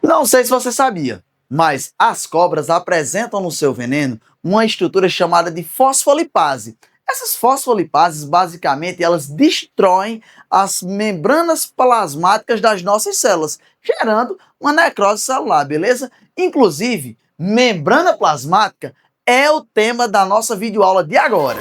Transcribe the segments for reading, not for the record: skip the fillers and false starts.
Não sei se você sabia, mas as cobras apresentam no seu veneno uma estrutura chamada de fosfolipase. Essas fosfolipases, basicamente, elas destroem as membranas plasmáticas das nossas células, gerando uma necrose celular, beleza? Inclusive, membrana plasmática é o tema da nossa videoaula de agora.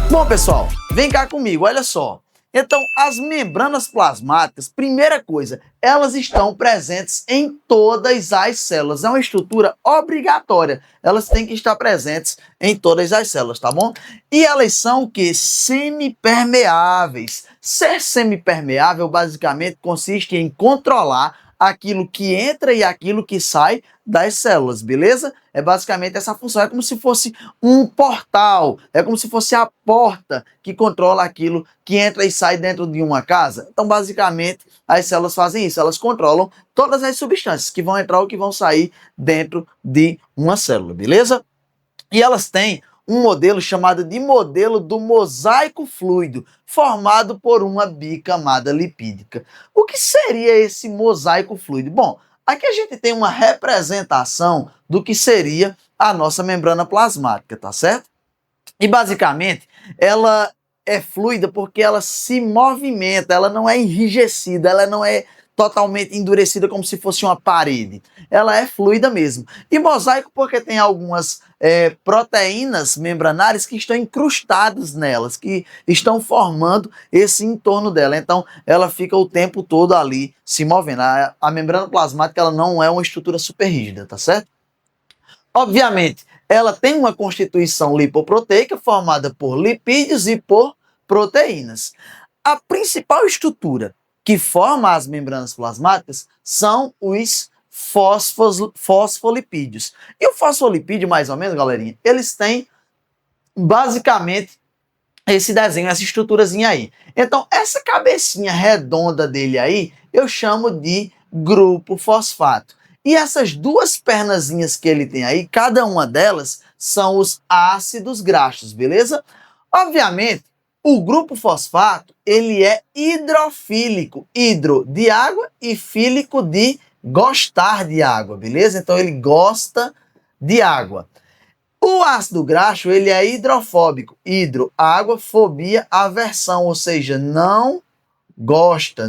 Bom, pessoal, vem cá comigo, olha só. Então, as membranas plasmáticas, primeira coisa, elas estão presentes em todas as células. É uma estrutura obrigatória. Elas têm que estar presentes em todas as células, tá bom? E elas são o quê? Semipermeáveis. Ser semipermeável, basicamente, consiste em controlar aquilo que entra e aquilo que sai das células, beleza? É basicamente essa função, é como se fosse um portal, é como se fosse a porta que controla aquilo que entra e sai dentro de uma casa. Então, basicamente, as células fazem isso, elas controlam todas as substâncias que vão entrar ou que vão sair dentro de uma célula, beleza? E elas têm um modelo chamado de modelo do mosaico fluido, formado por uma bicamada lipídica. O que seria esse mosaico fluido? Bom, aqui a gente tem uma representação do que seria a nossa membrana plasmática, tá certo? E basicamente, ela é fluida porque ela se movimenta, ela não é enrijecida, ela não é totalmente endurecida como se fosse uma parede. Ela é fluida mesmo. E mosaico porque tem algumas proteínas membranárias que estão incrustadas nelas, que estão formando esse entorno dela. Então, ela fica o tempo todo ali se movendo. A membrana plasmática ela não é uma estrutura super rígida, tá certo? Obviamente, ela tem uma constituição lipoproteica formada por lipídios e por proteínas. A principal estrutura que forma as membranas plasmáticas são os fosfolipídios. E o fosfolipídio, mais ou menos, galerinha, eles têm basicamente esse desenho, essa estruturazinha aí. Então, essa cabecinha redonda dele aí, eu chamo de grupo fosfato. E essas duas pernazinhas que ele tem aí, cada uma delas são os ácidos graxos, beleza? Obviamente, o grupo fosfato, ele é hidrofílico, hidro de água e fílico de gostar de água, beleza? Então ele gosta de água. O ácido graxo, ele é hidrofóbico, hidro, água, fobia, aversão, ou seja, não gosta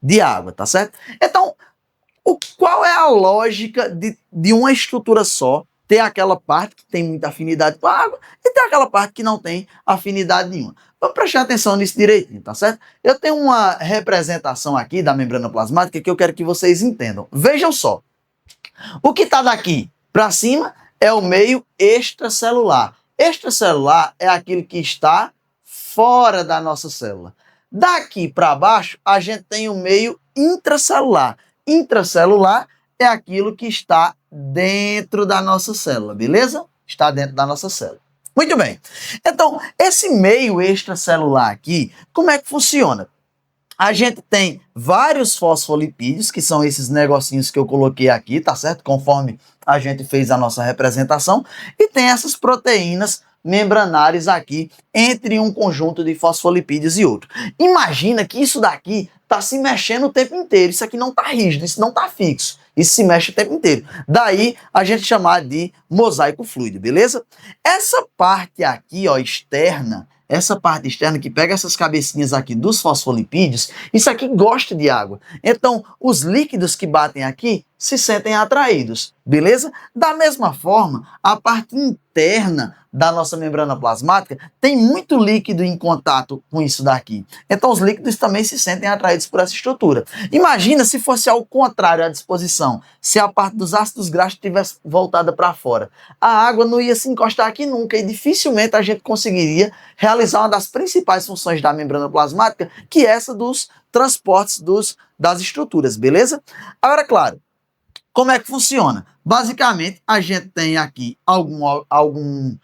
de água, tá certo? Então, qual é a lógica de uma estrutura só ter aquela parte que tem muita afinidade com a água e ter aquela parte que não tem afinidade nenhuma? Vamos prestar atenção nisso direitinho, tá certo? Eu tenho uma representação aqui da membrana plasmática que eu quero que vocês entendam. Vejam só. O que está daqui para cima é o meio extracelular. Extracelular é aquilo que está fora da nossa célula. Daqui para baixo, a gente tem o meio intracelular. Intracelular é aquilo que está dentro da nossa célula, beleza? Está dentro da nossa célula. Muito bem. Então, esse meio extracelular aqui, como é que funciona? A gente tem vários fosfolipídios, que são esses negocinhos que eu coloquei aqui, tá certo? Conforme a gente fez a nossa representação. E tem essas proteínas membranares aqui, entre um conjunto de fosfolipídios e outro. Imagina que isso daqui está se mexendo o tempo inteiro. Isso aqui não está rígido, isso não está fixo. Isso se mexe o tempo inteiro. Daí a gente chamar de mosaico fluido, beleza? Essa parte aqui, ó, externa, essa parte externa que pega essas cabecinhas aqui dos fosfolipídios, isso aqui gosta de água. Então, os líquidos que batem aqui se sentem atraídos, beleza? Da mesma forma, a parte interna da nossa membrana plasmática tem muito líquido em contato com isso daqui. Então, os líquidos também se sentem atraídos por essa estrutura. Imagina se fosse ao contrário a disposição, se a parte dos ácidos graxos estivesse voltada para fora. A água não ia se encostar aqui nunca e dificilmente a gente conseguiria realizar uma das principais funções da membrana plasmática, que é essa dos transportes das estruturas, beleza? Agora, claro, como é que funciona? Basicamente, a gente tem aqui algum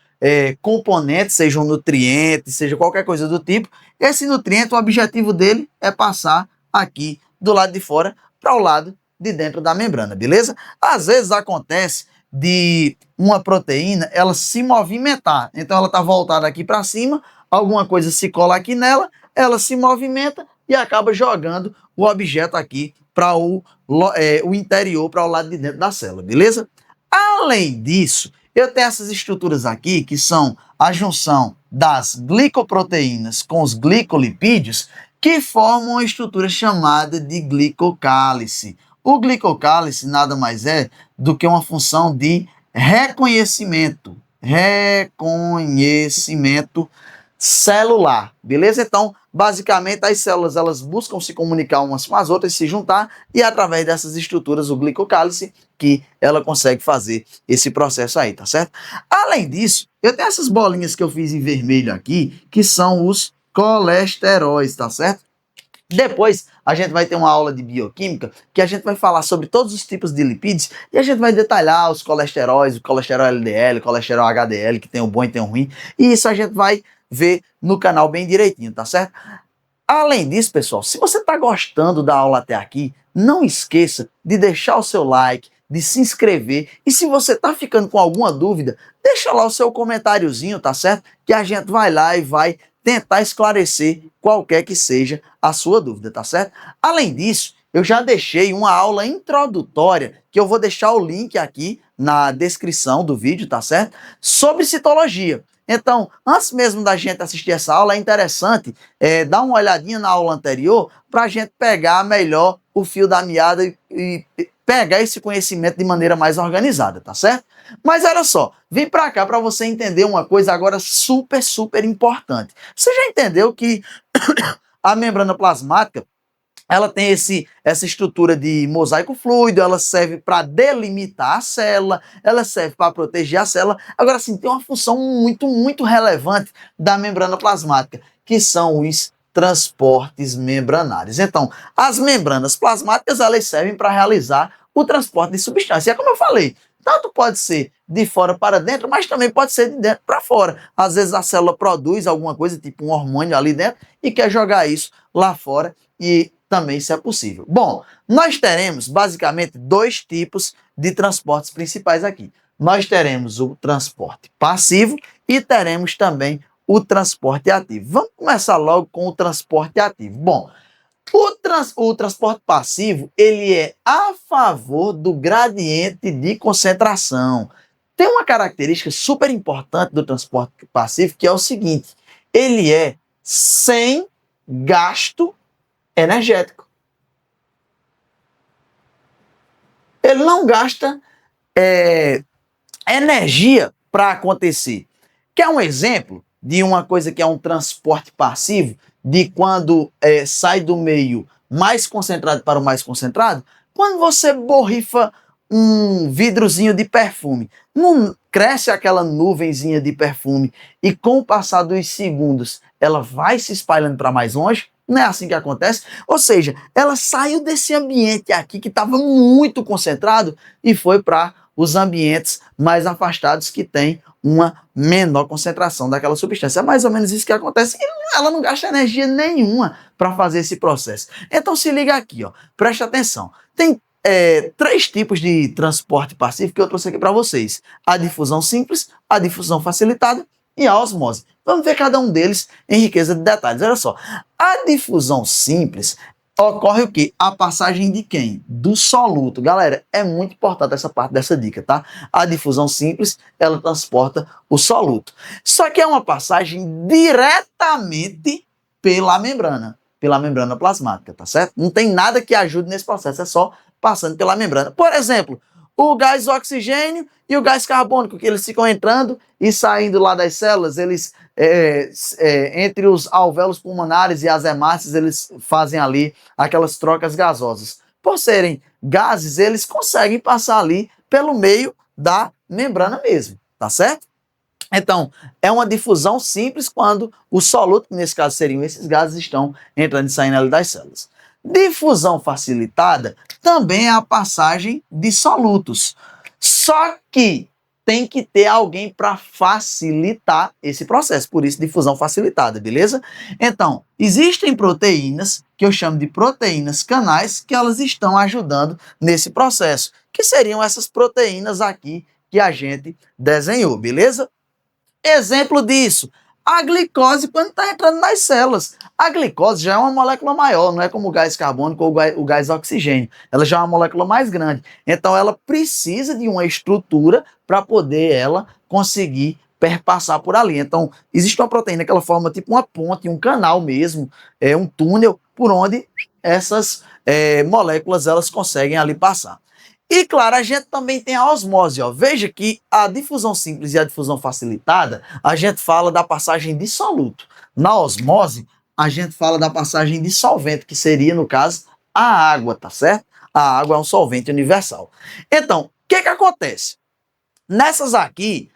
componente, seja um nutriente, seja qualquer coisa do tipo. Esse nutriente, o objetivo dele é passar aqui do lado de fora para o lado de dentro da membrana, beleza? Às vezes acontece de uma proteína ela se movimentar. Então ela está voltada aqui para cima, alguma coisa se cola aqui nela, ela se movimenta e acaba jogando o objeto aqui para o interior, para o lado de dentro da célula, beleza? Além disso, eu tenho essas estruturas aqui, que são a junção das glicoproteínas com os glicolipídios, que formam uma estrutura chamada de glicocálice. O glicocálice nada mais é do que uma função de reconhecimento celular, beleza? Então, basicamente, as células elas buscam se comunicar umas com as outras, se juntar, e através dessas estruturas, o glicocálice, que ela consegue fazer esse processo aí, tá certo? Além disso, eu tenho essas bolinhas que eu fiz em vermelho aqui, que são os colesteróis, tá certo? Depois, a gente vai ter uma aula de bioquímica, que a gente vai falar sobre todos os tipos de lipídios, e a gente vai detalhar os colesteróis, o colesterol LDL, o colesterol HDL, que tem o bom e tem o ruim, e isso a gente vai ver no canal bem direitinho, tá certo? Além disso, pessoal, se você está gostando da aula até aqui, não esqueça de deixar o seu like, de se inscrever, e se você está ficando com alguma dúvida, deixa lá o seu comentáriozinho, tá certo? Que a gente vai lá e vai tentar esclarecer qualquer que seja a sua dúvida, tá certo? Além disso, eu já deixei uma aula introdutória, que eu vou deixar o link aqui na descrição do vídeo, tá certo? Sobre citologia. Então, antes mesmo da gente assistir essa aula, é interessante dar uma olhadinha na aula anterior para a gente pegar melhor o fio da meada e pegar esse conhecimento de maneira mais organizada, tá certo? Mas olha só, vem para cá para você entender uma coisa agora super, super importante. Você já entendeu que a membrana plasmática ela tem essa estrutura de mosaico fluido, ela serve para delimitar a célula, ela serve para proteger a célula. Agora sim, tem uma função muito, muito relevante da membrana plasmática, que são os transportes membranários. Então, as membranas plasmáticas, elas servem para realizar o transporte de substância. É como eu falei, tanto pode ser de fora para dentro, mas também pode ser de dentro para fora. Às vezes a célula produz alguma coisa, tipo um hormônio ali dentro, e quer jogar isso lá fora, e também isso é possível. Bom, nós teremos basicamente dois tipos de transportes principais aqui. Nós teremos o transporte passivo e teremos também o transporte ativo. Vamos começar logo com o transporte ativo. Bom, o transporte passivo, ele é a favor do gradiente de concentração. Tem uma característica super importante do transporte passivo, que é o seguinte: ele é sem gasto energético. Ele não gasta energia para acontecer. Quer um exemplo de uma coisa que é um transporte passivo, de quando sai do meio mais concentrado para o mais concentrado? Quando você borrifa um vidrozinho de perfume, não cresce aquela nuvenzinha de perfume e com o passar dos segundos ela vai se espalhando para mais longe? Não é assim que acontece? Ou seja, ela saiu desse ambiente aqui que estava muito concentrado e foi para os ambientes mais afastados que tem uma menor concentração daquela substância. É mais ou menos isso que acontece. E ela não gasta energia nenhuma para fazer esse processo. Então se liga aqui, ó, preste atenção. Tem três tipos de transporte passivo que eu trouxe aqui para vocês: a difusão simples, a difusão facilitada e a osmose. Vamos ver cada um deles em riqueza de detalhes. Olha só, a difusão simples ocorre o quê? A passagem de quem? Do soluto. Galera, é muito importante essa parte dessa dica, tá? A difusão simples, ela transporta o soluto. Só que é uma passagem diretamente pela membrana plasmática, tá certo? Não tem nada que ajude nesse processo, é só passando pela membrana. Por exemplo, o gás oxigênio e o gás carbônico, que eles ficam entrando e saindo lá das células, eles entre os alvéolos pulmonares e as hemácias, eles fazem ali aquelas trocas gasosas. Por serem gases, eles conseguem passar ali pelo meio da membrana mesmo, tá certo? Então, é uma difusão simples quando o soluto, que nesse caso seriam esses gases, estão entrando e saindo ali das células. Difusão facilitada também é a passagem de solutos. Só que tem que ter alguém para facilitar esse processo, por isso difusão facilitada, beleza? Então, existem proteínas, que eu chamo de proteínas canais, que elas estão ajudando nesse processo, que seriam essas proteínas aqui que a gente desenhou, beleza? Exemplo disso, a glicose quando está entrando nas células. A glicose já é uma molécula maior, não é como o gás carbônico ou o gás oxigênio. Ela já é uma molécula mais grande. Então ela precisa de uma estrutura para poder ela conseguir perpassar por ali. Então existe uma proteína que ela forma tipo uma ponte, um canal mesmo, um túnel por onde essas moléculas elas conseguem ali passar. E, claro, a gente também tem a osmose. Ó. Veja que a difusão simples e a difusão facilitada, a gente fala da passagem de soluto. Na osmose, a gente fala da passagem de solvente, que seria, no caso, a água, tá certo? A água é um solvente universal. Então, o que acontece? Nessas aqui,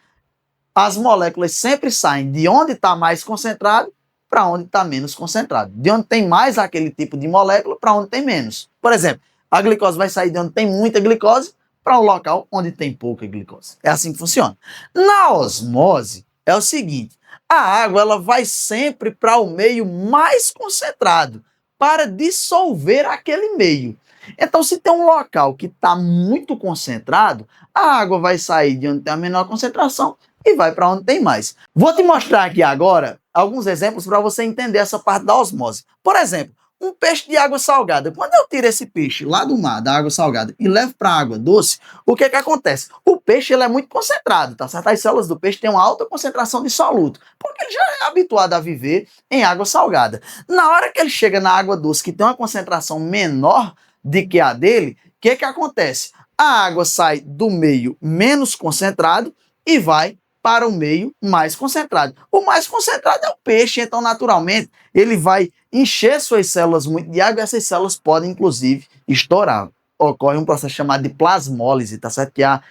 as moléculas sempre saem de onde está mais concentrado para onde está menos concentrado. De onde tem mais aquele tipo de molécula para onde tem menos. Por exemplo, a glicose vai sair de onde tem muita glicose para um local onde tem pouca glicose. É assim que funciona. Na osmose, é o seguinte, a água ela vai sempre para o meio mais concentrado, para dissolver aquele meio. Então, se tem um local que está muito concentrado, a água vai sair de onde tem a menor concentração e vai para onde tem mais. Vou te mostrar aqui agora alguns exemplos para você entender essa parte da osmose. Por exemplo, um peixe de água salgada. Quando eu tiro esse peixe lá do mar, da água salgada, e levo para a água doce, o que acontece? O peixe ele é muito concentrado, tá certo? As células do peixe têm uma alta concentração de soluto, porque ele já é habituado a viver em água salgada. Na hora que ele chega na água doce, que tem uma concentração menor do que a dele, o que acontece? A água sai do meio menos concentrado e vai para o meio mais concentrado. O mais concentrado é o peixe, então naturalmente ele vai encher suas células muito de água e essas células podem inclusive estourar. Ocorre um processo chamado de plasmólise, tá certo? Que é a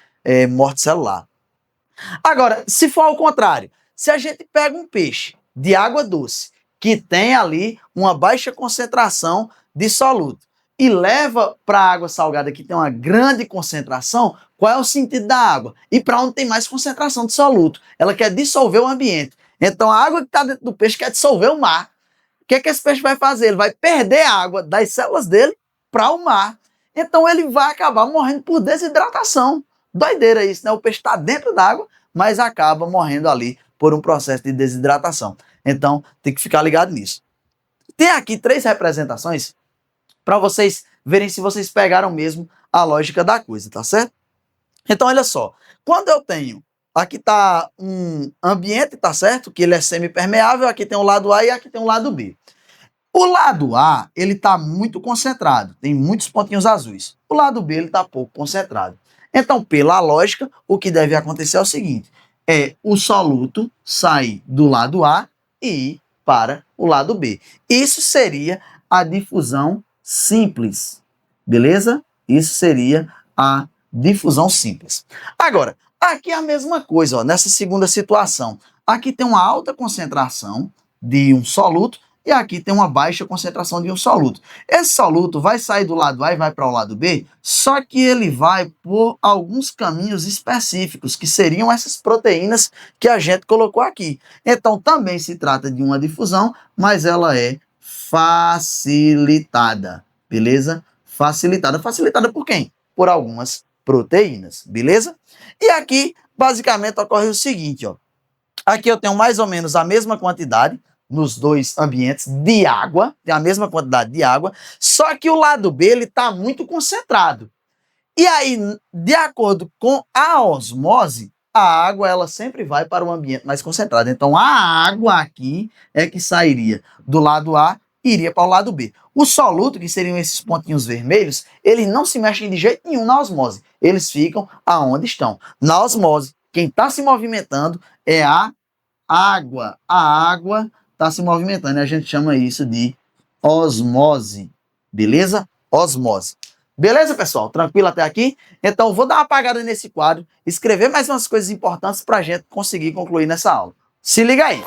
morte celular. Agora, se for ao contrário, se a gente pega um peixe de água doce que tem ali uma baixa concentração de soluto e leva para a água salgada que tem uma grande concentração, qual é o sentido da água? E para onde tem mais concentração de soluto? Ela quer dissolver o ambiente. Então a água que está dentro do peixe quer dissolver o mar. O que esse peixe vai fazer? Ele vai perder a água das células dele para o mar. Então ele vai acabar morrendo por desidratação. Doideira isso, né? O peixe está dentro d'água, mas acaba morrendo ali por um processo de desidratação. Então tem que ficar ligado nisso. Tem aqui 3 representações para vocês verem se vocês pegaram mesmo a lógica da coisa, tá certo? Então, olha só, quando eu tenho, aqui está um ambiente, tá certo? Que ele é semipermeável, aqui tem o lado A e aqui tem o lado B. O lado A, ele está muito concentrado, tem muitos pontinhos azuis. O lado B, ele está pouco concentrado. Então, pela lógica, o que deve acontecer é o seguinte, o soluto sair do lado A e ir para o lado B. Isso seria a difusão simples, beleza? Isso seria a difusão simples. Agora, aqui é a mesma coisa, ó, nessa segunda situação. Aqui tem uma alta concentração de um soluto e aqui tem uma baixa concentração de um soluto. Esse soluto vai sair do lado A e vai para o lado B, só que ele vai por alguns caminhos específicos, que seriam essas proteínas que a gente colocou aqui. Então, também se trata de uma difusão, mas ela é facilitada, beleza? Facilitada. Facilitada por quem? Por algumas proteínas, beleza? E aqui, basicamente, ocorre o seguinte, ó. Aqui eu tenho mais ou menos a mesma quantidade nos dois ambientes de água, tem a mesma quantidade de água, só que o lado B, ele está muito concentrado. E aí, de acordo com a osmose, a água, ela sempre vai para o ambiente mais concentrado. Então, a água aqui é que sairia do lado A e iria para o lado B. O soluto, que seriam esses pontinhos vermelhos, eles não se mexem de jeito nenhum na osmose. Eles ficam aonde estão. Na osmose, quem está se movimentando é a água. A água está se movimentando e a gente chama isso de osmose. Beleza? Osmose. Beleza, pessoal? Tranquilo até aqui? Então, vou dar uma apagada nesse quadro, escrever mais umas coisas importantes para a gente conseguir concluir nessa aula. Se liga aí!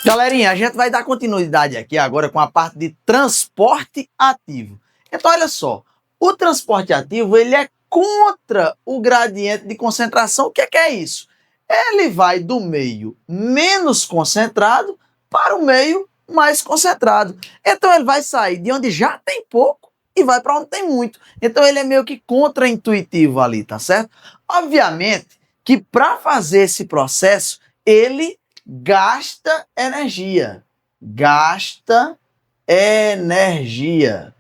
Galerinha, a gente vai dar continuidade aqui agora com a parte de transporte ativo. Então, olha só, o transporte ativo, ele é contra o gradiente de concentração. O que é isso? Ele vai do meio menos concentrado para o meio mais concentrado. Então, ele vai sair de onde já tem pouco e vai para onde tem muito. Então, ele é meio que contraintuitivo ali, tá certo? Obviamente que para fazer esse processo, ele gasta energia. Gasta energia.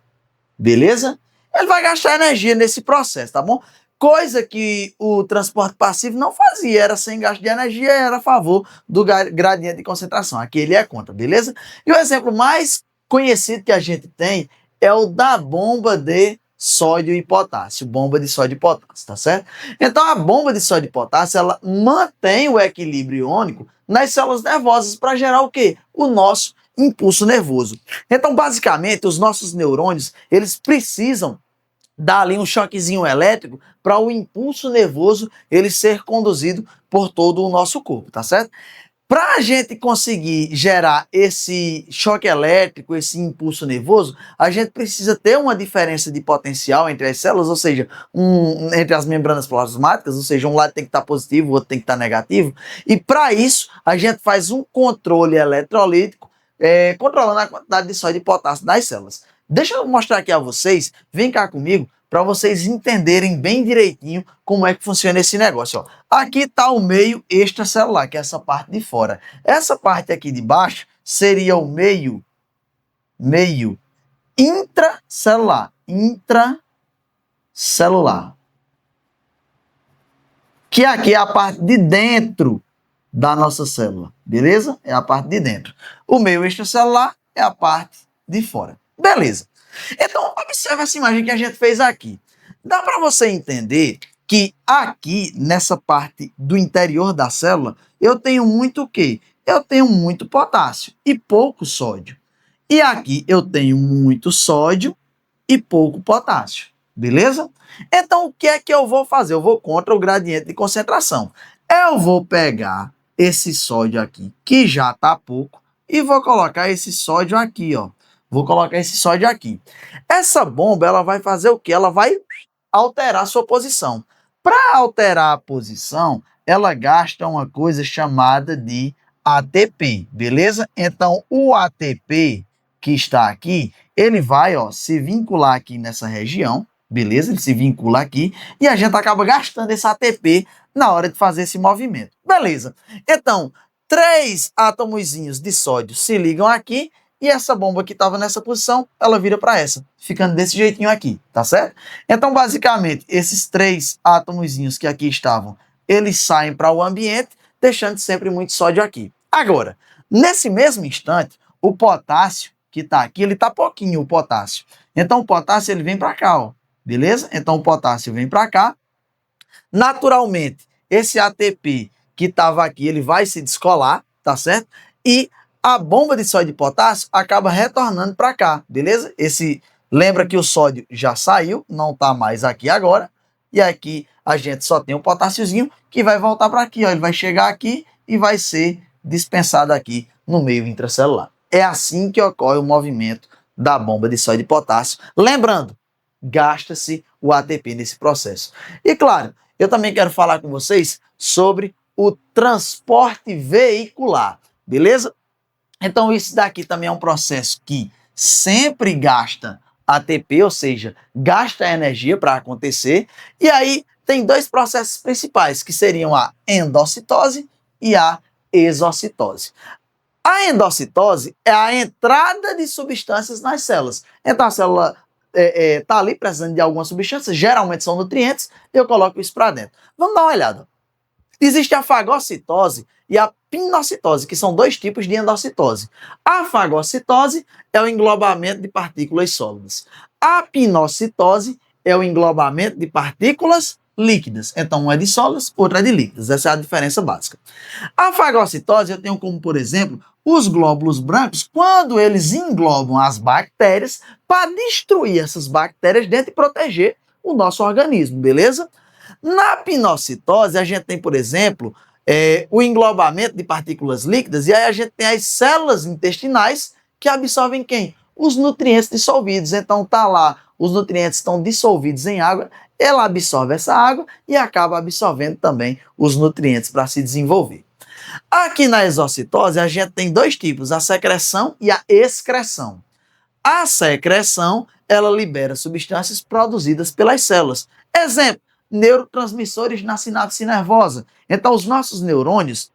Beleza? Ele vai gastar energia nesse processo, tá bom? Coisa que o transporte passivo não fazia, era sem gasto de energia, era a favor do gradiente de concentração. Aqui ele é contra, beleza? E o exemplo mais conhecido que a gente tem é o da bomba de sódio e potássio, bomba de sódio e potássio, tá certo? Então a bomba de sódio e potássio, ela mantém o equilíbrio iônico nas células nervosas para gerar o quê? O nosso impulso nervoso. Então, basicamente, os nossos neurônios, eles precisam dar ali um choquezinho elétrico para o impulso nervoso ele ser conduzido por todo o nosso corpo, tá certo? Para a gente conseguir gerar esse choque elétrico, esse impulso nervoso, a gente precisa ter uma diferença de potencial entre as células, ou seja, entre as membranas plasmáticas, ou seja, um lado tem que estar positivo, o outro tem que estar negativo. E para isso, a gente faz um controle eletrolítico, controlando a quantidade de sódio e potássio das células. Deixa eu mostrar aqui a vocês, vem cá comigo, para vocês entenderem bem direitinho como é que funciona esse negócio. Ó. Aqui está o meio extracelular, que é essa parte de fora. Essa parte aqui de baixo seria o meio intracelular. Intracelular. Que aqui é a parte de dentro da nossa célula, beleza? É a parte de dentro. O meio extracelular é a parte de fora. Beleza. Então, observe essa imagem que a gente fez aqui. Dá para você entender que aqui, nessa parte do interior da célula, eu tenho muito o quê? Eu tenho muito potássio e pouco sódio. E aqui eu tenho muito sódio e pouco potássio. Beleza? Então, o que é que eu vou fazer? Eu vou contra o gradiente de concentração. Eu vou pegar esse sódio aqui, que já está pouco, e vou colocar esse sódio aqui, ó. Vou colocar esse sódio aqui. Essa bomba, ela vai fazer o quê? Ela vai alterar a sua posição. Para alterar a posição, ela gasta uma coisa chamada de ATP, beleza? Então, o ATP que está aqui, ele vai, ó, se vincular aqui nessa região, beleza? Ele se vincula aqui e a gente acaba gastando esse ATP na hora de fazer esse movimento. Beleza. Então, 3 átomozinhos de sódio se ligam aqui e essa bomba que estava nessa posição, ela vira para essa, ficando desse jeitinho aqui, tá certo? Então, basicamente, esses 3 átomozinhos que aqui estavam, eles saem para o ambiente, deixando sempre muito sódio aqui. Agora, nesse mesmo instante, o potássio que está aqui, ele está pouquinho, o potássio. Então, o potássio, ele vem para cá, ó, beleza? Então, o potássio vem para cá. Naturalmente, esse ATP que estava aqui, ele vai se descolar, tá certo? E a bomba de sódio e potássio acaba retornando para cá, beleza? Lembra que o sódio já saiu, não está mais aqui agora. E aqui a gente só tem o potássiozinho que vai voltar para aqui, ó. Ele vai chegar aqui e vai ser dispensado aqui no meio intracelular. É assim que ocorre o movimento da bomba de sódio e potássio. Lembrando, gasta-se o ATP nesse processo. E claro, eu também quero falar com vocês sobre o transporte veicular, beleza? Então, isso daqui também é um processo que sempre gasta ATP, ou seja, gasta energia para acontecer. E aí, tem 2 processos principais, que seriam a endocitose e a exocitose. A endocitose é a entrada de substâncias nas células. Então, a célula está ali precisando de algumas substâncias, geralmente são nutrientes, e eu coloco isso para dentro. Vamos dar uma olhada. Existe a fagocitose e a pinocitose, que são 2 tipos de endocitose. A fagocitose é o englobamento de partículas sólidas. A pinocitose é o englobamento de partículas líquidas. Então, uma é de sólidas, outra é de líquidas. Essa é a diferença básica. A fagocitose eu tenho como, por exemplo, os glóbulos brancos, quando eles englobam as bactérias para destruir essas bactérias dentro e proteger o nosso organismo, beleza? Na pinocitose, a gente tem, por exemplo, o englobamento de partículas líquidas, e aí a gente tem as células intestinais que absorvem quem? Os nutrientes dissolvidos. Então, tá lá, os nutrientes estão dissolvidos em água, ela absorve essa água e acaba absorvendo também os nutrientes para se desenvolver. Aqui na exocitose, a gente tem 2 tipos, a secreção e a excreção. A secreção, ela libera substâncias produzidas pelas células. Exemplo, neurotransmissores na sinapse nervosa. Então, os nossos neurônios,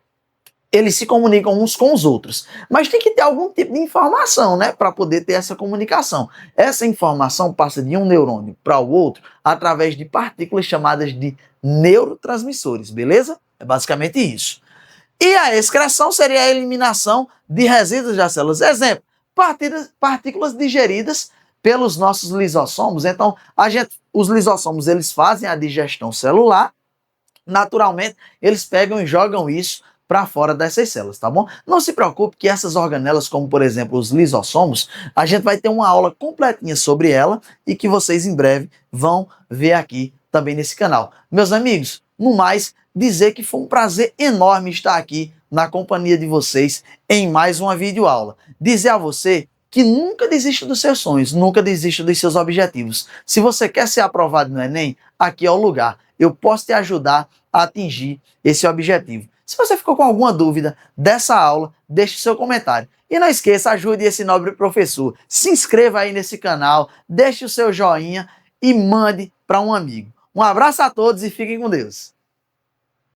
eles se comunicam uns com os outros. Mas tem que ter algum tipo de informação, né, para poder ter essa comunicação. Essa informação passa de um neurônio para o outro através de partículas chamadas de neurotransmissores, beleza? É basicamente isso. E a excreção seria a eliminação de resíduos das células. Exemplo, partículas digeridas pelos nossos lisossomos. Então, os lisossomos, eles fazem a digestão celular. Naturalmente, eles pegam e jogam isso para fora dessas células, tá bom? Não se preocupe que essas organelas, como por exemplo os lisossomos, a gente vai ter uma aula completinha sobre ela e que vocês em breve vão ver aqui também nesse canal. Meus amigos, no mais, dizer que foi um prazer enorme estar aqui na companhia de vocês em mais uma videoaula. Dizer a você que nunca desista dos seus sonhos, nunca desista dos seus objetivos. Se você quer ser aprovado no Enem, aqui é o lugar. Eu posso te ajudar a atingir esse objetivo. Se você ficou com alguma dúvida dessa aula, deixe seu comentário. E não esqueça, ajude esse nobre professor. Se inscreva aí nesse canal, deixe o seu joinha e mande para um amigo. Um abraço a todos e fiquem com Deus.